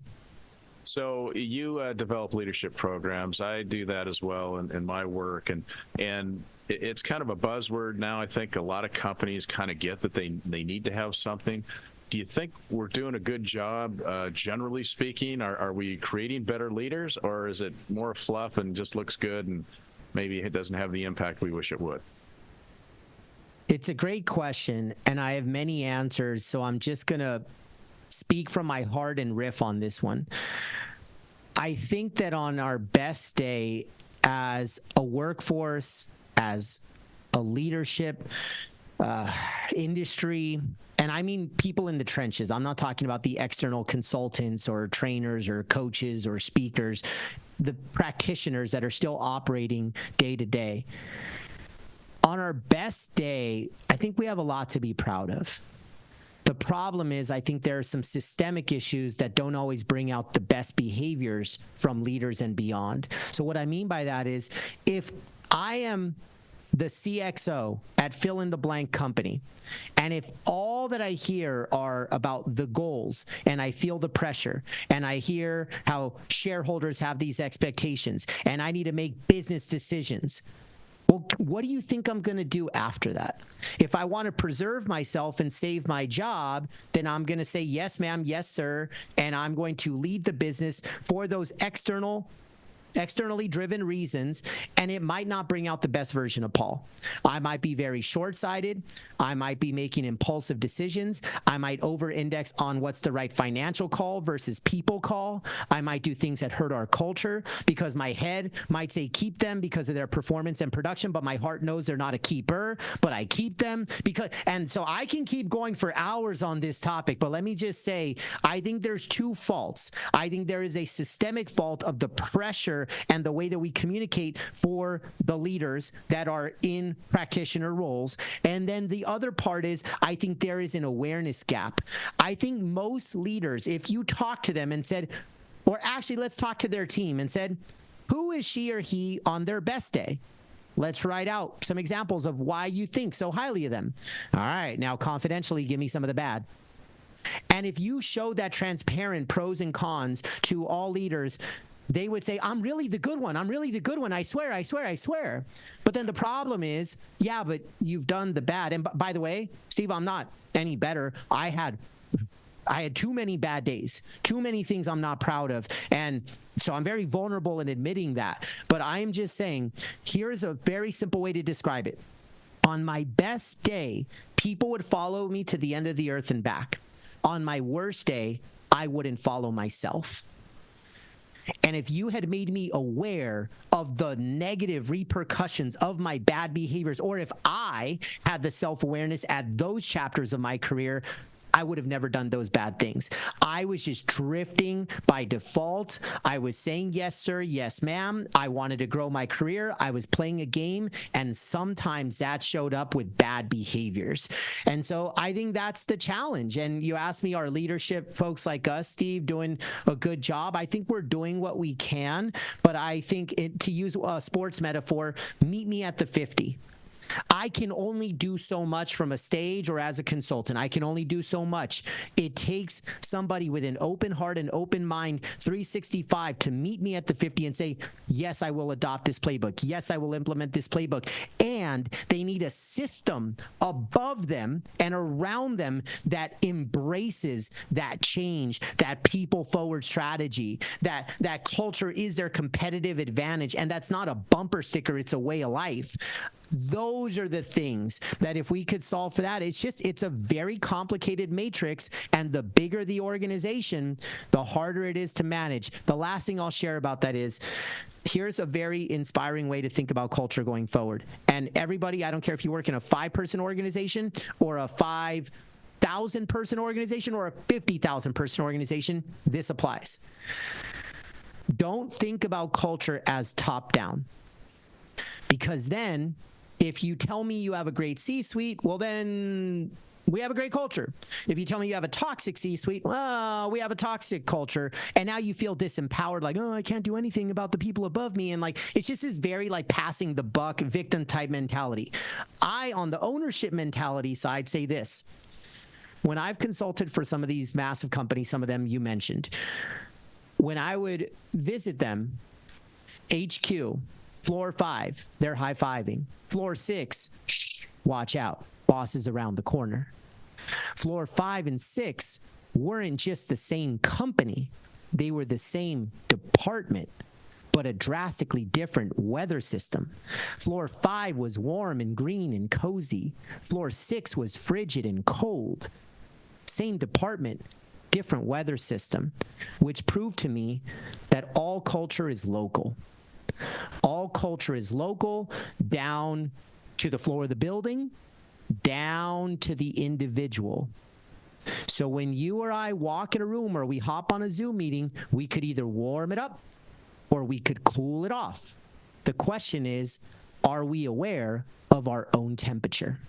So you develop leadership programs. I do that as well in my work, and it's kind of a buzzword now. I think a lot of companies kind of get that they need to have something. Do you think we're doing a good job, generally speaking? Are we creating better leaders, or is it more fluff and just looks good and maybe it doesn't have the impact we wish it would? It's a great question, and I have many answers, so I'm just going to speak from my heart and riff on this one. I think that on our best day as a workforce, as a leadership, industry, and I mean people in the trenches. I'm not talking about the external consultants or trainers or coaches or speakers, the practitioners that are still operating day to day. On our best day, I think we have a lot to be proud of. The problem is, I think there are some systemic issues that don't always bring out the best behaviors from leaders and beyond. So what I mean by that is, if I am the CXO at fill in the blank company, and if all that I hear are about the goals, and I feel the pressure, and I hear how shareholders have these expectations, and I need to make business decisions, well, what do you think I'm going to do after that? If I want to preserve myself and save my job, then I'm going to say, yes, ma'am, yes, sir, and I'm going to lead the business for those externally driven reasons, and it might not bring out the best version of Paul. I might be very short-sighted. I might be making impulsive decisions. I might over-index on what's the right financial call versus people call. I might do things that hurt our culture because my head might say keep them because of their performance and production, but my heart knows they're not a keeper, but I keep them because, and so I can keep going for hours on this topic, but let me just say, I think there's two faults. I think there is a systemic fault of the pressure and the way that we communicate for the leaders that are in practitioner roles. And then the other part is, I think there is an awareness gap. I think most leaders, if you talk to them and said, or actually let's talk to their team and said, who is she or he on their best day? Let's write out some examples of why you think so highly of them. All right, now confidentially, give me some of the bad. And if you show that transparent pros and cons to all leaders, they would say, I'm really the good one. I'm really the good one. I swear, I swear, I swear. But then the problem is, yeah, but you've done the bad. And by the way, Steve, I'm not any better. I had too many bad days, too many things I'm not proud of. And so I'm very vulnerable in admitting that. But I'm just saying, here's a very simple way to describe it. On my best day, people would follow me to the end of the earth and back. On my worst day, I wouldn't follow myself. And if you had made me aware of the negative repercussions of my bad behaviors, or if I had the self-awareness at those chapters of my career, I would have never done those bad things. I was just drifting by default. I was saying, yes, sir, yes, ma'am. I wanted to grow my career. I was playing a game, and sometimes that showed up with bad behaviors. And so I think that's the challenge. And you asked me, are leadership folks like us, Steve, doing a good job? I think we're doing what we can, but I think to use a sports metaphor, meet me at the 50. I can only do so much from a stage or as a consultant. I can only do so much. It takes somebody with an open heart and open mind, 365, to meet me at the 50 and say, yes, I will adopt this playbook. Yes, I will implement this playbook. And they need a system above them and around them that embraces that change, that people-forward strategy, that culture is their competitive advantage. And that's not a bumper sticker. It's a way of life. Those are the things that if we could solve for that, it's a very complicated matrix, and the bigger the organization, the harder it is to manage. The last thing I'll share about that is, here's a very inspiring way to think about culture going forward. And everybody, I don't care if you work in a 5-person organization or a 5,000-person organization or a 50,000-person organization, this applies. Don't think about culture as top-down, because then if you tell me you have a great C-suite, well, then we have a great culture. If you tell me you have a toxic C-suite, well, we have a toxic culture. And now you feel disempowered, like, oh, I can't do anything about the people above me. And like, it's just this very like passing the buck victim type mentality. I, on the ownership mentality side, say this. When I've consulted for some of these massive companies, some of them you mentioned, when I would visit them, HQ, Floor 5, they're high-fiving. Floor 6, watch out, boss is around the corner. Floor 5 and 6 weren't just the same company. They were the same department, but a drastically different weather system. Floor 5 was warm and green and cozy. Floor 6 was frigid and cold. Same department, different weather system, which proved to me that all culture is local. All culture is local, down to the floor of the building, down to the individual. So when you or I walk in a room or we hop on a Zoom meeting, we could either warm it up or we could cool it off. The question is, are we aware of our own temperature?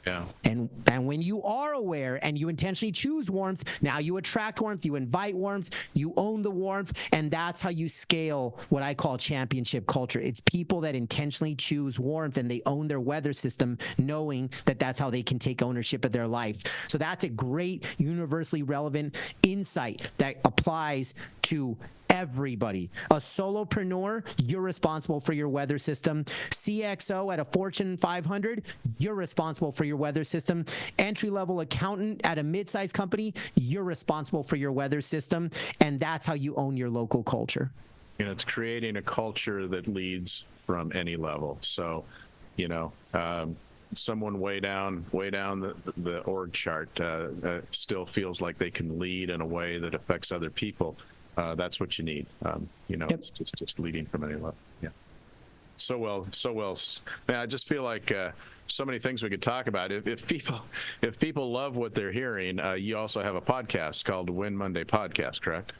Yeah. And when you are aware and you intentionally choose warmth, now you attract warmth, you invite warmth, you own the warmth, and that's how you scale what I call championship culture. It's people that intentionally choose warmth and they own their weather system, knowing that that's how they can take ownership of their life. So that's a great universally relevant insight that applies to everybody. A solopreneur, you're responsible for your weather system. CXO at a Fortune 500, you're responsible for your weather system. Entry-level accountant at a mid-sized company, you're responsible for your weather system. And that's how you own your local culture. It's creating a culture that leads from any level. So, someone way down the org chart still feels like they can lead in a way that affects other people. That's what you need. Yep. It's just leading from any level. Yeah. So well. Man, I just feel like so many things we could talk about. If people love what they're hearing, you also have a podcast called Win Monday Podcast, correct?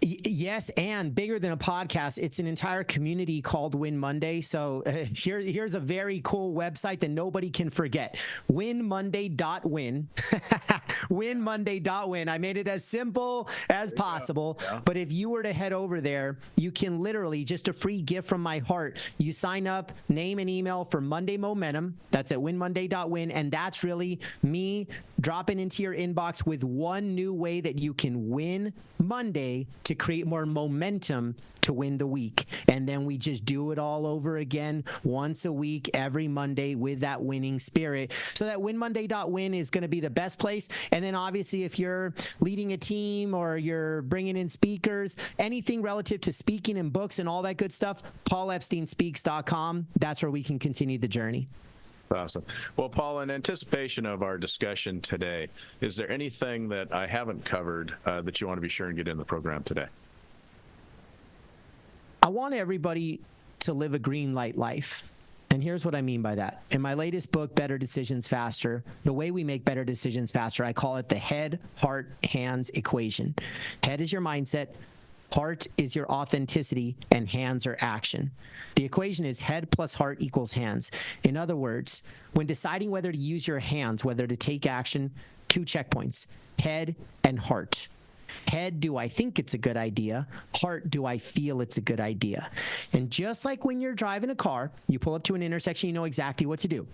Yes, and bigger than a podcast, it's an entire community called Win Monday. So here's a very cool website that nobody can forget. winmonday.win. winmonday.win. I made it as simple as possible. Yeah. But if you were to head over there, you can literally, just a free gift from my heart, you sign up, name and email for Monday Momentum. That's at winmonday.win. And that's really me dropping into your inbox with one new way that you can win Monday to create more momentum to win the week. And then we just do it all over again once a week, every Monday, with that winning spirit. So that winmonday.win is going to be the best place. And then obviously, if you're leading a team or you're bringing in speakers, anything relative to speaking and books and all that good stuff, paulepsteinspeaks.com. That's where we can continue the journey. Awesome. Well, Paul, in anticipation of our discussion today, is there anything that I haven't covered that you want to be sure and get in the program today? I want everybody to live a green light life. And here's what I mean by that. In my latest book, Better Decisions Faster, the way we make better decisions faster, I call it the head, heart, hands equation. Head is your mindset. Heart is your authenticity, and hands are action. The equation is head plus heart equals hands. In other words, when deciding whether to use your hands, whether to take action, 2 checkpoints, head and heart. Head, do I think it's a good idea? Heart, do I feel it's a good idea? And just like when you're driving a car, you pull up to an intersection, you know exactly what to do.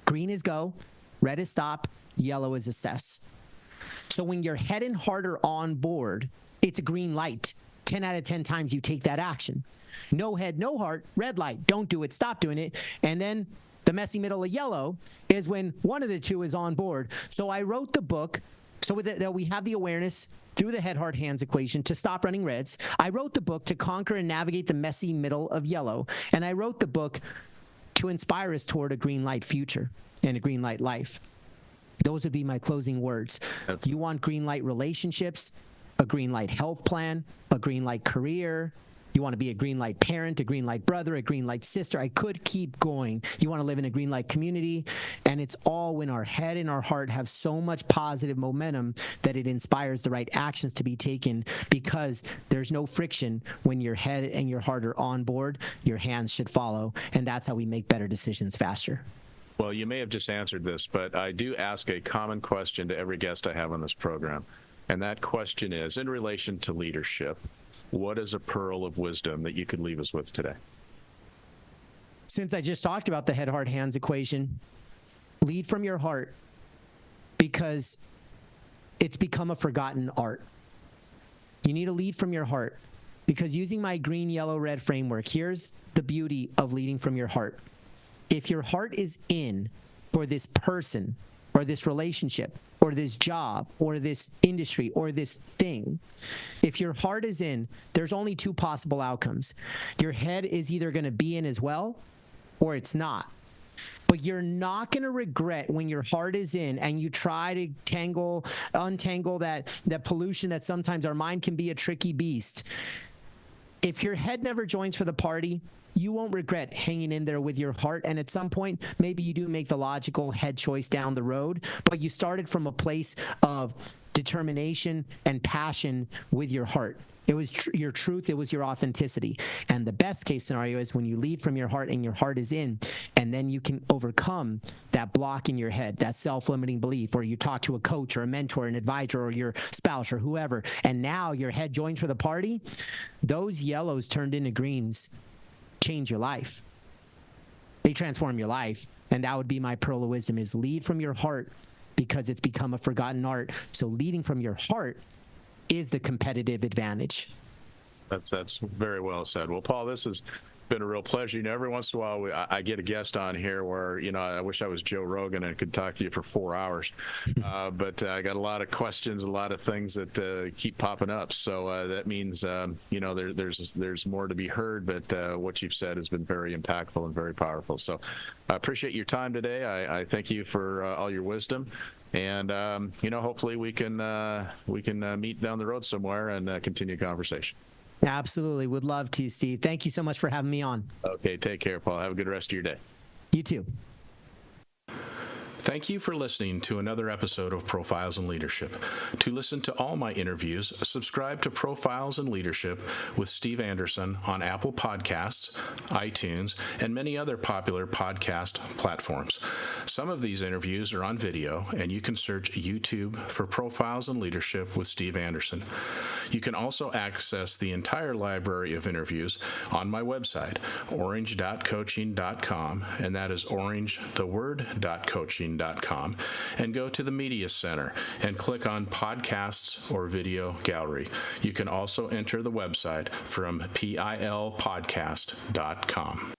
Green is go, red is stop, yellow is assess. So when your head and heart are on board, it's a green light. 10 out of 10 times you take that action. No head, no heart, red light. Don't do it, stop doing it. And then the messy middle of yellow is when one of the two is on board. So I wrote the book so that we have the awareness through the head, heart, hands equation to stop running reds. I wrote the book to conquer and navigate the messy middle of yellow. And I wrote the book to inspire us toward a green light future and a green light life. Those would be my closing words. You want green light relationships, a green light health plan, a green light career. You want to be a green light parent, a green light brother, a green light sister. I could keep going. You want to live in a green light community. And it's all when our head and our heart have so much positive momentum that it inspires the right actions to be taken, because there's no friction when your head and your heart are on board. Your hands should follow. And that's how we make better decisions faster. Well, you may have just answered this, but I do ask a common question to every guest I have on this program. And that question is, in relation to leadership, what is a pearl of wisdom that you could leave us with today? Since I just talked about the head, heart, hands equation, lead from your heart, because it's become a forgotten art. You need to lead from your heart, because using my green, yellow, red framework, here's the beauty of leading from your heart. If your heart is in for this person or this relationship or this job or this industry or this thing, if your heart is in, there's only 2 possible outcomes. Your head is either going to be in as well or it's not. But you're not going to regret when your heart is in and you try to untangle that pollution that sometimes our mind can be a tricky beast. if your head never joins for the party, you won't regret hanging in there with your heart. And at some point, maybe you do make the logical head choice down the road, but you started from a place of determination and passion with your heart. It was your truth. It was your authenticity. And the best case scenario is when you lead from your heart and your heart is in, and then you can overcome that block in your head, that self-limiting belief, or you talk to a coach or a mentor, an advisor, or your spouse or whoever, and now your head joins for the party. Those yellows turned into greens change your life. They transform your life. And that would be my pearl of wisdom, is lead from your heart, because it's become a forgotten art. So leading from your heart is the competitive advantage. That's very well said. Well, Paul, this has been a real pleasure. Every once in a while I get a guest on here where, I wish I was Joe Rogan and could talk to you for 4 hours. But I got a lot of questions, a lot of things that keep popping up. So that means, there's more to be heard, but what you've said has been very impactful and very powerful. So I appreciate your time today. I thank you for all your wisdom. And, hopefully we can meet down the road somewhere and continue conversation. Absolutely. Would love to, Steve. Thank you so much for having me on. Okay. Take care, Paul. Have a good rest of your day. You too. Thank you for listening to another episode of Profiles in Leadership. To listen to all my interviews, subscribe to Profiles in Leadership with Steve Anderson on Apple Podcasts, iTunes, and many other popular podcast platforms. Some of these interviews are on video, and you can search YouTube for Profiles in Leadership with Steve Anderson. You can also access the entire library of interviews on my website, orange.coaching.com, and that is orangetheword.coaching.com, and go to the Media Center and click on Podcasts or Video Gallery. You can also enter the website from pilpodcast.com.